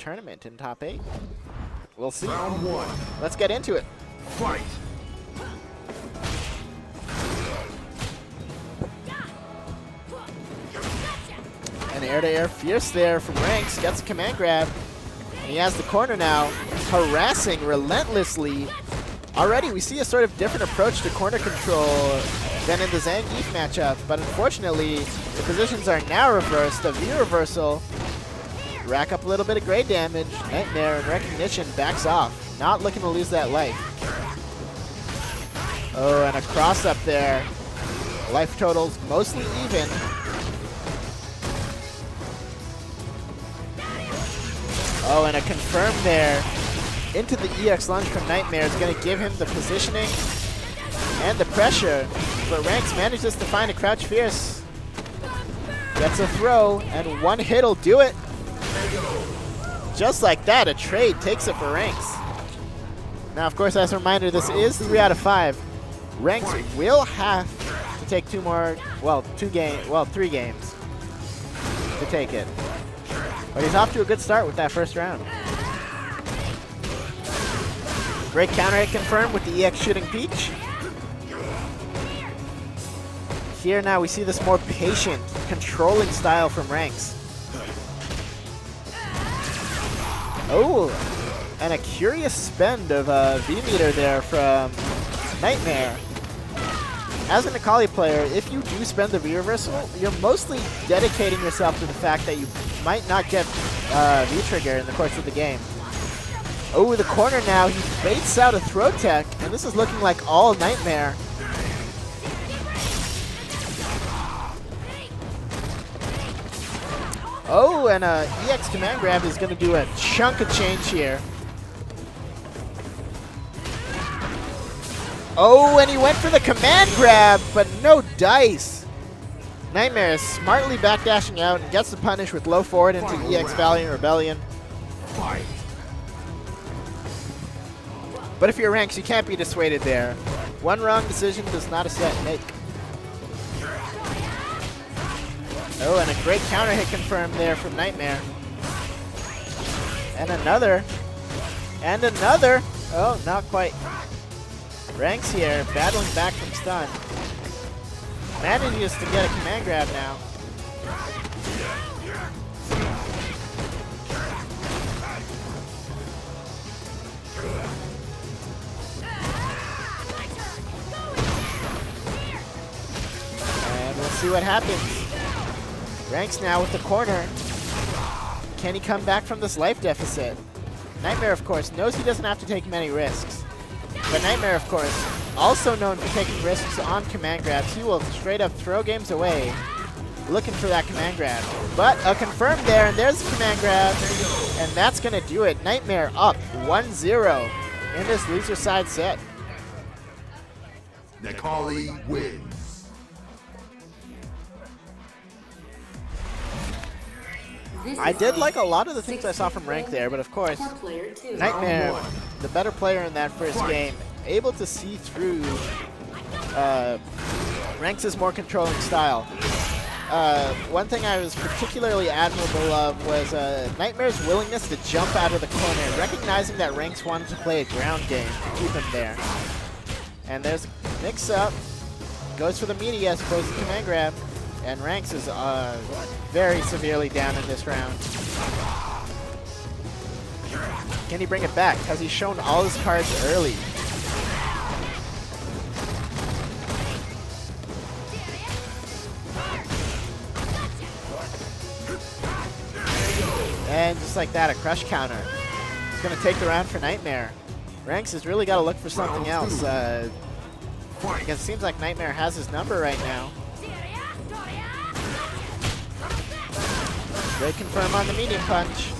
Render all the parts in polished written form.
tournament in top 8. We'll see. Round 1. Let's get into it. Fight. And air-to-air fierce there from Ranks. Gets a command grab. And he has the corner now, harassing relentlessly. Already we see a sort of different approach to corner control than in the Zangief matchup, but unfortunately the positions are now reversed. A V reversal. Rack up a little bit of gray damage. Nightmare in recognition backs off. Not looking to lose that life. Oh, and a cross up there. Life totals mostly even. Oh, and a confirm there into the EX lunge from Nightmare is going to give him the positioning and the pressure. But Ranks manages to find a crouch fierce. Gets a throw, and one hit will do it. Just like that, a trade takes it for Ranks. Now, of course, as a reminder, this is 3 out of 5. Ranks will have to take 3 games to take it. But he's off to a good start with that first round. Great counter hit confirmed with the EX shooting Peach. Here now we see this more patient, controlling style from Ranks. Oh, and a curious spend of V-meter there from Nightmare. As an Akali player, if you do spend the V-reversal, you're mostly dedicating yourself to the fact that you might not get V-trigger in the course of the game. Oh, the corner now, he baits out a throw tech, and this is looking like all Nightmare. Oh, and a EX command grab is going to do a chunk of change here. Oh, and he went for the command grab, but no dice. Nightmare is smartly backdashing out and gets the punish with low forward into EX Valiant Rebellion. Fight. But if you're Ranks, you can't be dissuaded there. One wrong decision does not a set make. Oh, and a great counter hit confirmed there from Nightmare. And another. And another. Oh, not quite. Ranks here, battling back from stun. Manages to get a command grab now. And we'll see what happens. Ranks now with the corner. Can he come back from this life deficit? Nightmare, of course, knows he doesn't have to take many risks. But Nightmare, of course, also known for taking risks on command grabs. He will straight up throw games away, looking for that command grab. But a confirm there, and there's the command grab, and that's going to do it. Nightmare up 1-0 in this loser side set. Akali wins. I did like a lot of the things I saw from Rank there, but of course, Nightmare, the better player in that first game, able to see through Ranks' more controlling style. One thing I was particularly admirable of was Nightmare's willingness to jump out of the corner, recognizing that Ranks wanted to play a ground game to keep him there. And there's a mix-up, goes for the meaty as opposed to command grab. And Ranks is very severely down in this round. Can he bring it back? Has he shown all his cards early? And just like that, a crush counter. It's going to take the round for Nightmare. Ranks has really got to look for something else. Because it seems like Nightmare has his number right now. Great confirm on the medium punch.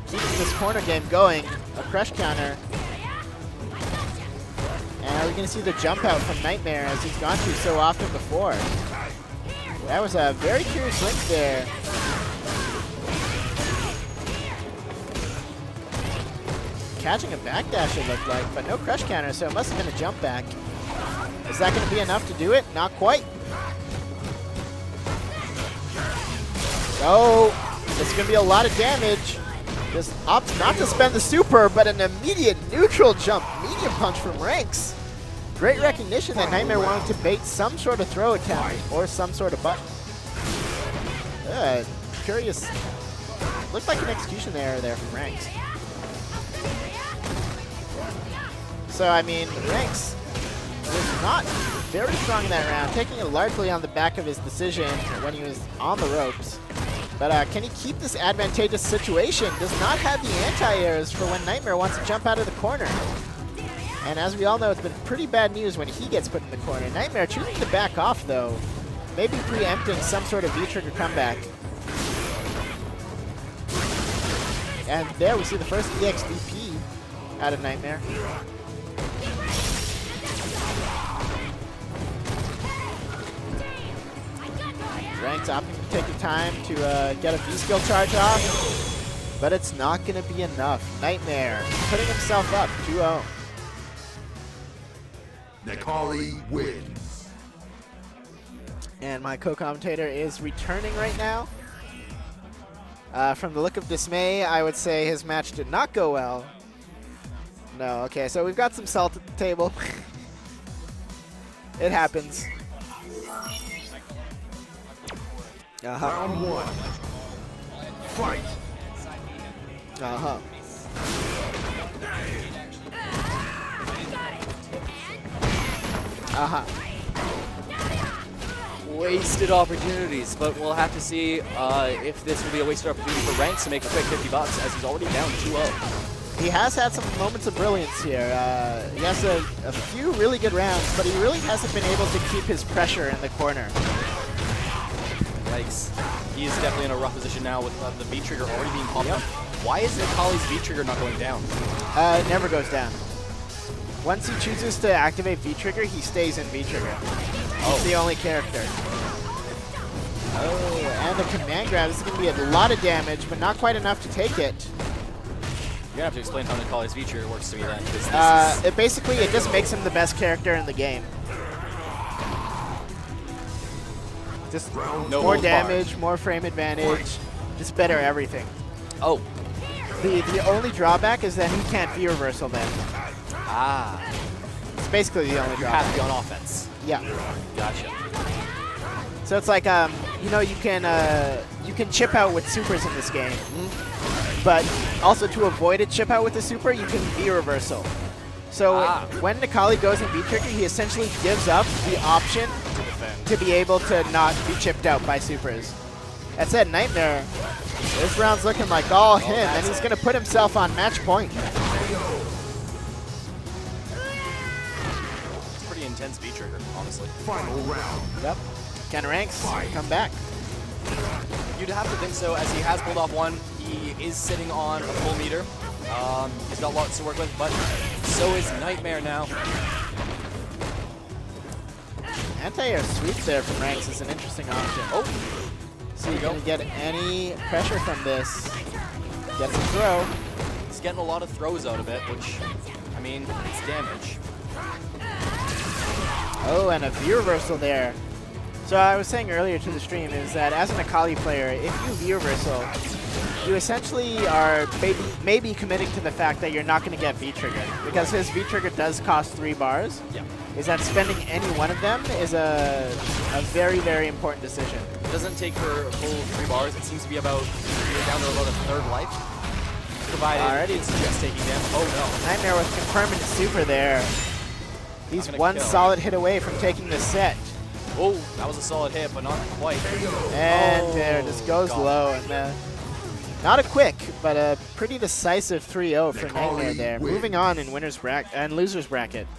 Keeping this corner game going. A crush counter. And are we going to see the jump out from Nightmare as he's gone through so often before? That was a very curious link there. Catching a backdash it looked like, but no crush counter, so it must have been a jump back. Is that going to be enough to do it? Not quite. Oh, It's going to be a lot of damage. Just opts not to spend the super, but an immediate neutral jump, medium punch from Ranks. Great recognition that Nightmare wanted to bait some sort of throw attempt or some sort of button. Curious. Looked like an execution error there from Ranks. So, I mean, Ranks was not very strong in that round, taking it largely on the back of his decision when he was on the ropes. But can he keep this advantageous situation? Does not have the anti-airs for when Nightmare wants to jump out of the corner. And as we all know, it's been pretty bad news when he gets put in the corner. Nightmare choosing to back off, though, maybe preempting some sort of V-trigger comeback. And there we see the first EXDP out of Nightmare. Ranks opting to take the time to get a V-skill charge off, but it's not going to be enough. Nightmare putting himself up 2-0. Necalli wins. And my co-commentator is returning right now. From the look of dismay, I would say his match did not go well. No, okay, so we've got some salt at the table. It happens. Round one. Fight. Wasted opportunities, but we'll have to see if this will be a wasted opportunity for Ranks to make a quick 50 bucks, as he's already down 2-0. He has had some moments of brilliance here. He has a few really good rounds, but he really hasn't been able to keep his pressure in the corner. Yikes. He is definitely in a rough position now with the V-trigger already being popped up. Why is Necalli's V-trigger not going down? It never goes down. Once he chooses to activate V-trigger, he stays in V-trigger. He's the only character. Oh, and the command grab. This is going to be a lot of damage, but not quite enough to take it. You're going to have to explain how Necalli's V-trigger works to me then. It just makes him the best character in the game. Just more damage, more frame advantage, just better everything. Oh. The only drawback is that he can't V-reversal then. Ah. It's basically the only You drawback. have to be on offense. Yeah. Gotcha. So it's like, you know, you can chip out with supers in this game, but also to avoid a chip out with the super, you can V-reversal. So when Necalli goes in V-trigger, he essentially gives up the option to be able to not be chipped out by supers. That said, Nightmare, this round's looking like all him, and he's going to put himself on match point. Pretty intense V-trigger, honestly. Final round. Yep. Can Ranks come back? You'd have to think so, as he has pulled off one. He is sitting on a full meter. He's got lots to work with, but so is Nightmare now. Anti-air sweeps there from Ranks is an interesting option. Oh, So you're going to get any pressure from this. Gets a throw. he's getting a lot of throws out of it, which, I mean, it's damage. Oh, and a V-reversal there. So I was saying earlier to the stream is that as an Necalli player, if you V-reversal, you essentially are maybe committing to the fact that you're not going to get V-trigger. Because his V-trigger does cost 3 bars. Yeah. Is that spending any one of them is a very, very important decision. It doesn't take for a full 3 bars. It seems to be about, you're down to about a third life. Provided it's just taking damage. Oh no. Nightmare with confirming the super there. He's one solid hit away from taking the set. Oh, that was a solid hit, but not quite. And there, just goes low. And not a quick, but a pretty decisive 3-0 for Nightmare there. Moving on in winners bracket and losers bracket.